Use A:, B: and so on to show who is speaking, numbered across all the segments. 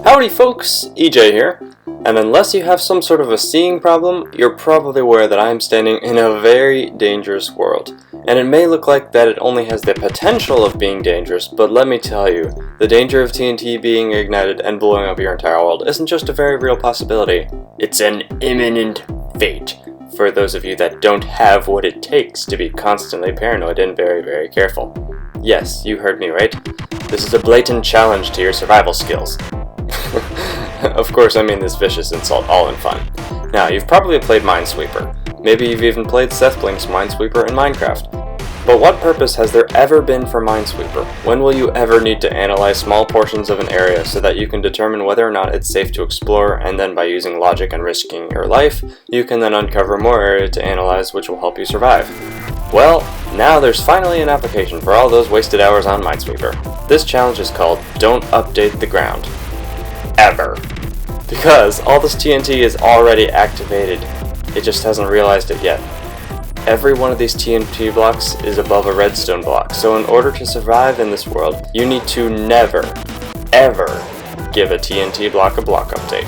A: Howdy folks, EJ here, and unless you have some sort of a seeing problem, you're probably aware that I'm standing in a very dangerous world. And it may look like that it only has the potential of being dangerous, but let me tell you, the danger of TNT being ignited and blowing up your entire world isn't just a very real possibility, it's an imminent fate. For those of you that don't have what it takes to be constantly paranoid and very, very careful. Yes, you heard me right. This is a blatant challenge to your survival skills. Of course, I mean this vicious insult all in fun. Now, you've probably played Minesweeper. Maybe you've even played Seth Blink's Minesweeper in Minecraft. But what purpose has there ever been for Minesweeper? When will you ever need to analyze small portions of an area so that you can determine whether or not it's safe to explore, and then by using logic and risking your life, you can then uncover more area to analyze which will help you survive? Well, now there's finally an application for all those wasted hours on Minesweeper. This challenge is called Don't Update the Ground. Ever. Because all this TNT is already activated. It just hasn't realized it yet. Every one of these TNT blocks is above a redstone block, so in order to survive in this world, you need to never, ever give a TNT block a block update.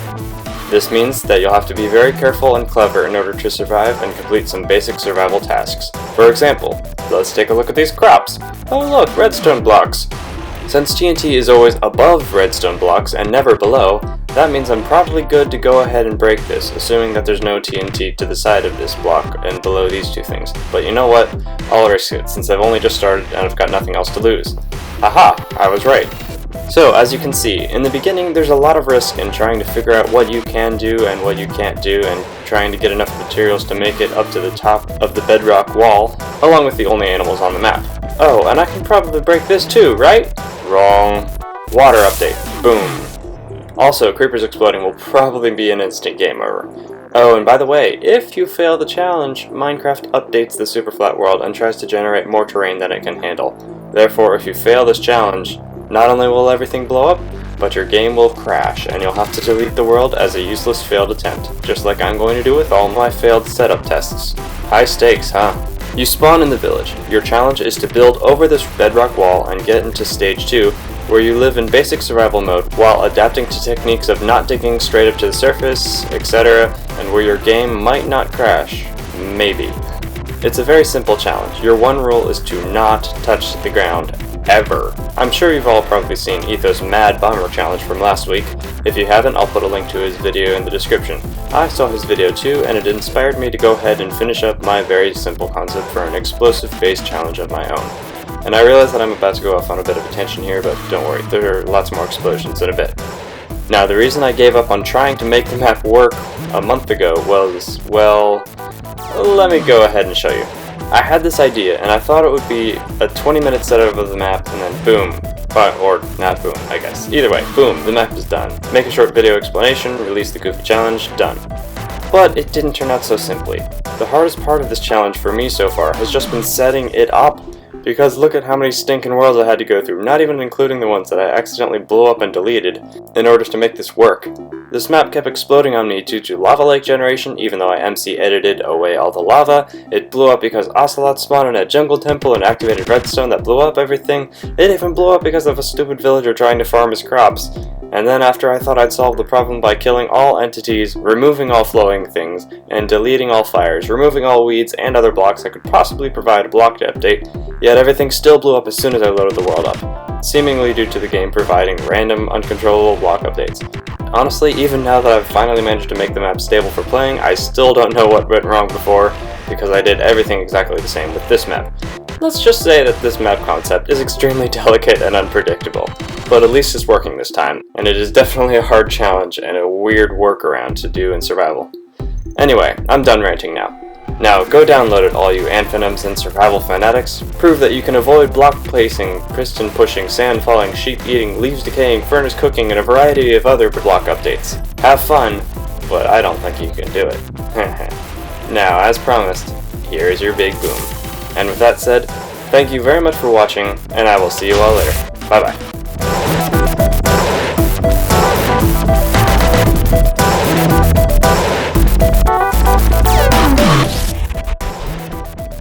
A: This means that you'll have to be very careful and clever in order to survive and complete some basic survival tasks. For example, let's take a look at these crops. Oh look, redstone blocks. Since TNT is always above redstone blocks and never below, that means I'm probably good to go ahead and break this, assuming that there's no TNT to the side of this block and below these two things. But you know what? I'll risk it, since I've only just started and I've got nothing else to lose. Haha, I was right. So, as you can see, in the beginning there's a lot of risk in trying to figure out what you can do and what you can't do, and trying to get enough materials to make it up to the top of the bedrock wall, along with the only animals on the map. Oh, and I can probably break this too, right? Wrong. Water update. Boom. Also, creepers exploding will probably be an instant game over. Oh, and by the way, if you fail the challenge, Minecraft updates the super flat world and tries to generate more terrain than it can handle. Therefore, if you fail this challenge, not only will everything blow up, but your game will crash, and you'll have to delete the world as a useless failed attempt, just like I'm going to do with all my failed setup tests. High stakes, huh? You spawn in the village. Your challenge is to build over this bedrock wall and get into stage 2, where you live in basic survival mode while adapting to techniques of not digging straight up to the surface, etc., and where your game might not crash. Maybe. It's a very simple challenge. Your one rule is to not touch the ground. Ever. I'm sure you've all probably seen Etho's Mad Bomber challenge from last week. If you haven't, I'll put a link to his video in the description. I saw his video too, and it inspired me to go ahead and finish up my very simple concept for an explosive-based challenge of my own. And I realize that I'm about to go off on a bit of a tangent here, but don't worry, there are lots more explosions in a bit. Now, the reason I gave up on trying to make the map work a month ago was, well, let me go ahead and show you. I had this idea, and I thought it would be a 20-minute setup of the map, and then boom. Or not boom, I guess. Either way, boom, the map is done. Make a short video explanation, release the goofy challenge, done. But it didn't turn out so simply. The hardest part of this challenge for me so far has just been setting it up. Because look at how many stinking worlds I had to go through, not even including the ones that I accidentally blew up and deleted, in order to make this work. This map kept exploding on me due to lava lake generation, even though I MC edited away all the lava. It blew up because ocelots spawned in a jungle temple and activated redstone that blew up everything. It even blew up because of a stupid villager trying to farm his crops. And then after I thought I'd solved the problem by killing all entities, removing all flowing things, and deleting all fires, removing all weeds and other blocks that could possibly provide a block to update, yet everything still blew up as soon as I loaded the world up, seemingly due to the game providing random, uncontrollable block updates. Honestly, even now that I've finally managed to make the map stable for playing, I still don't know what went wrong before, because I did everything exactly the same with this map. Let's just say that this map concept is extremely delicate and unpredictable, but at least it's working this time, and it is definitely a hard challenge and a weird workaround to do in survival. Anyway, I'm done ranting now. Now, go download it, all you Anthonyms and survival fanatics. Prove that you can avoid block placing, piston pushing, sand falling, sheep eating, leaves decaying, furnace cooking, and a variety of other block updates. Have fun, but I don't think you can do it. Now, as promised, here is your big boom. And with that said, thank you very much for watching, and I will see you all later. Bye bye.